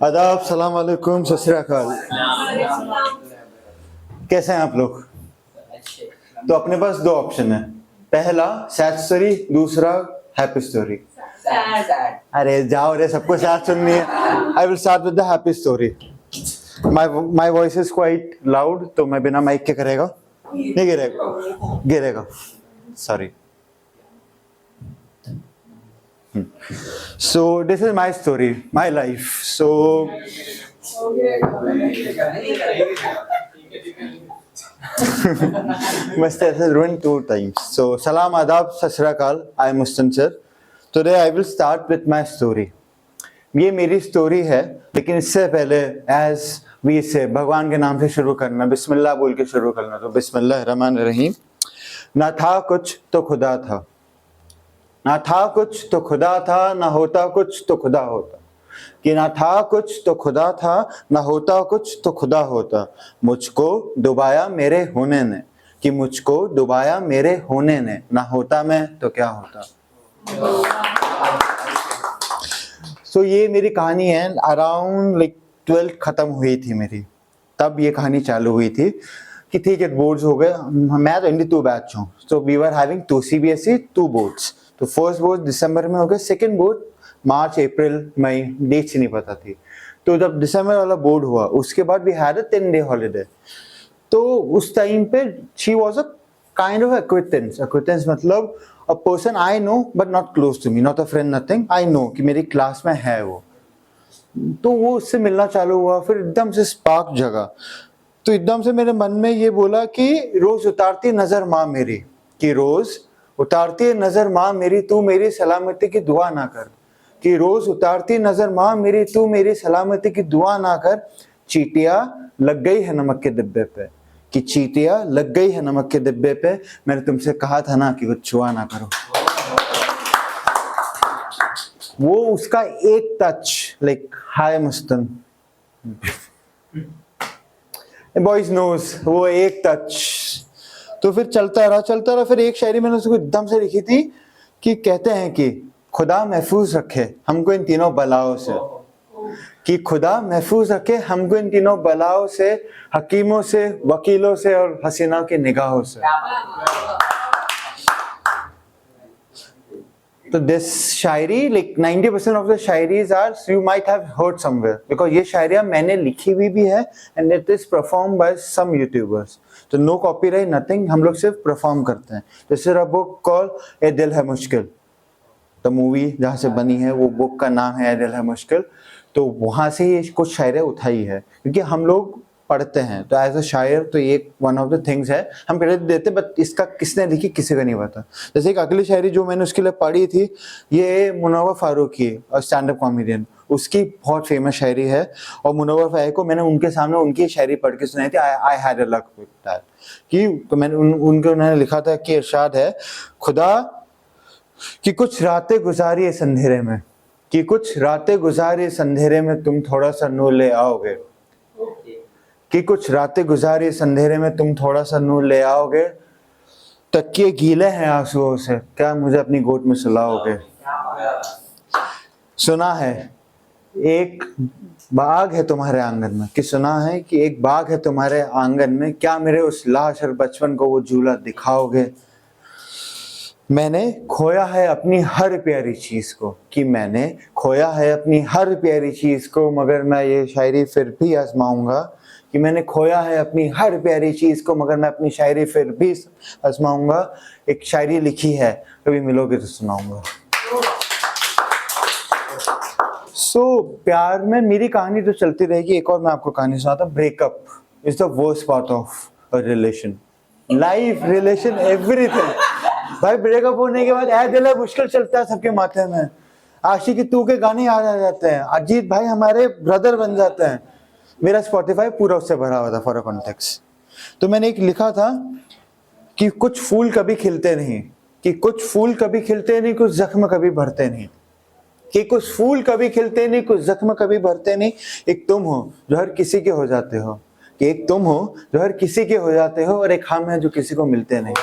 आदाब, सलाम अलैकुम, सत श्री अकाल। कैसे हैं आप लोग? तो अपने पास दो ऑप्शन है, पहला सैड स्टोरी, दूसरा हैप्पी स्टोरी। अरे जाओ रे, सबको सैड सुननी है। I will start with the happy story. My voice is quite loud, तो मैं बिना माइक के करेगा नहीं गिरेगा sorry. So this is my story, my life. So must have ruined 2 times. So salam adab sat shri akal, I am Mustansir. Today I will start with my story. ये मेरी story है, लेकिन इससे पहले एज वी से भगवान के नाम से शुरू करना, बिस्मिल्लाह बोल के शुरू करना। तो बिस्मिल्लाह रहमान रहीम। ना था कुछ तो खुदा था, ना था कुछ तो खुदा था, ना होता कुछ तो खुदा होता। कि ना था कुछ तो खुदा था, ना होता कुछ तो खुदा होता। मुझको डुबाया मेरे होने ने, कि मुझको डुबाया मेरे होने ने, ना होता मैं तो क्या होता। सो ये मेरी कहानी है। अराउंड 12th खत्म हुई थी मेरी, तब ये कहानी चालू हुई थी कि ठीक है बोर्ड्स हो गए। मैं तो 22 बैच हूँ, so we were having 2 CBSE 2 boards. तो फर्स्ट बोर्ड दिसंबर में हो गया, सेकंड बोर्ड मार्च अप्रैल मई, डेट्स नहीं पता थी। तो जब दिसंबर वाला बोर्ड हुआ, उसके बाद we had a 10 day holiday. तो उस टाइम पे she was a kind of acquaintance मतलब a person I know but not close to me, not a friend, nothing. I know कि मेरी क्लास में है वो। तो वो उससे मिलना चालू हुआ, फिर एकदम से स्पार्क जगा। तो एकदम से मेरे मन में ये बोला कि रोज उतारती नजर माँ मेरी, कि रोज उतारती नजर माँ मेरी, तू मेरी सलामती की दुआ ना कर। कि रोज उतारती नजर माँ मेरी, तू मेरी सलामती की दुआ ना कर। चींटियां लग गई है नमक के डिब्बे पे, कि चींटियां लग गई है नमक के डिब्बे पे। मैंने तुमसे कहा था ना कि कुछ छुआ ना करो। वो उसका एक टच, लाइक हाय मुस्तन, बॉयज नोज, वो एक टच। तो फिर चलता रहा। फिर एक शायरी मैंने उसको एकदम से लिखी थी कि कहते हैं कि खुदा महफूज रखे हमको इन तीनों बलाओं से, कि खुदा महफूज रखे हमको इन तीनों बलाओं से, हकीमों से, वकीलों से और हसीना की निगाहों से। तो this shayari, like 90% of the shayaris are you might have heard somewhere, because ये शायरियां मैंने लिखी हुई भी है and it is perform by some YouTubers. तो नो कॉपीराइट, नथिंग, हम लोग सिर्फ परफॉर्म करते हैं। जैसे अ बुक कॉल ए दिल है मुश्किल, द मूवी जहाँ से बनी है, वो बुक का नाम है ए दिल है मुश्किल। तो वहाँ से ये कुछ शायरें उठाई है, क्योंकि हम लोग पढ़ते हैं। तो एज अ शायर तो ये वन ऑफ द थिंग्स है, हम क्रेडिट देते, बट इसका किसने लिखी किसी को नहीं पता। जैसे एक अगली शायरी जो मैंने उसके लिए पढ़ी थी, ये Munawar Faruqui, stand up comedian, उसकी बहुत फेमस शायरी है। और मुनव्वर फारूकी को मैंने उनके सामने उनकी शायरी पढ़ के सुनाई थी, I had a luck with that. कि तो मैंने उन्होंने लिखा था कि इरशाद है, खुदा कि कुछ रातें गुजारी इस अंधेरे में, कि कुछ रातें गुजारी इस अंधेरे में, तुम थोड़ा सा नूर ले आओगे। कि कुछ रातें गुजारी इस अंधेरे में, तुम थोड़ा सा नूर ले आओगे। तकिए गीले हैं आंसुओं से, क्या मुझे अपनी गोद में सुलाओगे। सुना है एक बाग है तुम्हारे आंगन में, कि सुना है कि एक बाग है तुम्हारे आंगन में, क्या मेरे उस लाश और बचपन को वो झूला दिखाओगे। मैंने खोया है अपनी हर प्यारी चीज को, कि मैंने खोया है अपनी हर प्यारी चीज को, मगर मैं ये शायरी फिर भी आजमाऊंगा। कि मैंने खोया है अपनी हर प्यारी चीज को, मगर मैं अपनी शायरी फिर भी आजमाऊंगा। एक शायरी लिखी है, कभी मिलोगे तो सुनाऊंगा। प्यार में मेरी कहानी तो चलती रहेगी। एक और मैं आपको कहानी सुनाता हूँ। Breakup is the worst part of a relation, life, relation, everything. भाई ब्रेकअप होने के बाद ऐ दिल है मुश्किल चलता है सबके माथे में। आशिकी तू के गाने याद आ जाते हैं, अजीत भाई हमारे ब्रदर बन जाते हैं। मेरा स्पॉटिफाई पूरा उससे भरा हुआ था, फॉर अ कॉन्टेक्स्ट। तो मैंने एक लिखा था कि कुछ फूल कभी खिलते नहीं, कि कुछ फूल कभी खिलते नहीं, कुछ जख्म कभी भरते नहीं। कि कुछ फूल कभी खिलते नहीं, कुछ जख्म कभी भरते नहीं। एक तुम हो जो हर किसी के हो जाते हो, कि एक तुम हो जो हर किसी के हो जाते हो, और एक हम है जो किसी को मिलते नहीं।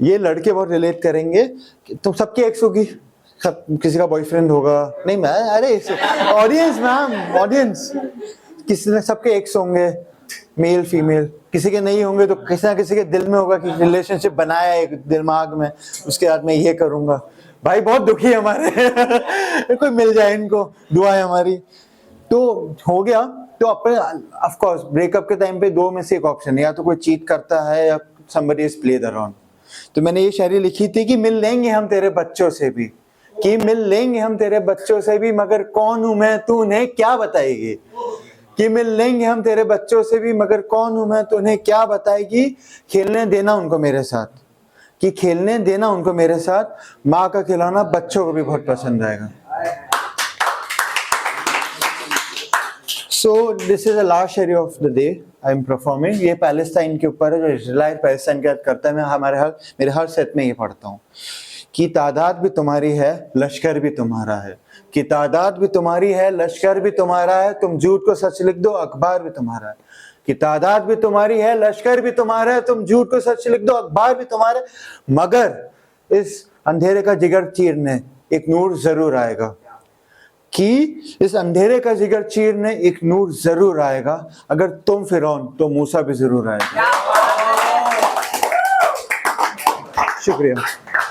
ये लड़के बहुत रिलेट करेंगे कि तुम सबकी एक्स होगी, सब किसी का बॉयफ्रेंड होगा, नहीं मैं, अरे ऑडियंस मैम, ऑडियंस, किसी ने सबके एक्स होंगे, मेल फीमेल, किसी के नहीं होंगे तो किसी ना किसी के दिल में होगा कि रिलेशनशिप बनाया है एक दिमाग में, उसके बाद मैं ये करूंगा। भाई बहुत दुखी है हमारे कोई मिल जाए इनको, दुआ है हमारी। तो हो गया, तो अपने ऑफ कोर्स ब्रेकअप के टाइम पे दो में से एक ऑप्शन है, या तो कोई चीट करता है या somebody is played around। तो मैंने ये शायरी लिखी थी कि मिल लेंगे हम तेरे बच्चों से भी, कि मिल लेंगे हम तेरे बच्चों से भी, मगर कौन हूं मैं तू उन्हें क्या बताएगी। कि मिल लेंगे हम तेरे बच्चों से भी, मगर कौन हूं मैं तू उन्हें क्या बताएगी। खेलने देना उनको मेरे साथ, कि खेलने देना उनको मेरे साथ, माँ का खिलौना बच्चों को भी बहुत पसंद आएगा। So this is the last Shayari of the day I am performing। ये पैलेस्टाइन के ऊपर है, जो इजराइल पैलेस्टाइन के याद करता है। मैं मेरे हर सेट में ये पढ़ता हूँ कि तादाद भी तुम्हारी है, लश्कर भी तुम्हारा है, कि तादाद भी तुम्हारी है, लश्कर भी तुम्हारा है, तुम झूठ को सच लिख दो, अखबार भी तुम्हारा है। कि तादाद भी तुम्हारी है, लश्कर भी तुम्हारा है, तुम झूठ को सच लिख दो, अखबार भी तुम्हारा है, मगर इस अंधेरे का जिगर चीरने एक नूर जरूर आएगा। कि इस अंधेरे का जिगर चीरने एक नूर जरूर आएगा, अगर तुम फिरौन तो मूसा भी जरूर आएगा। शुक्रिया।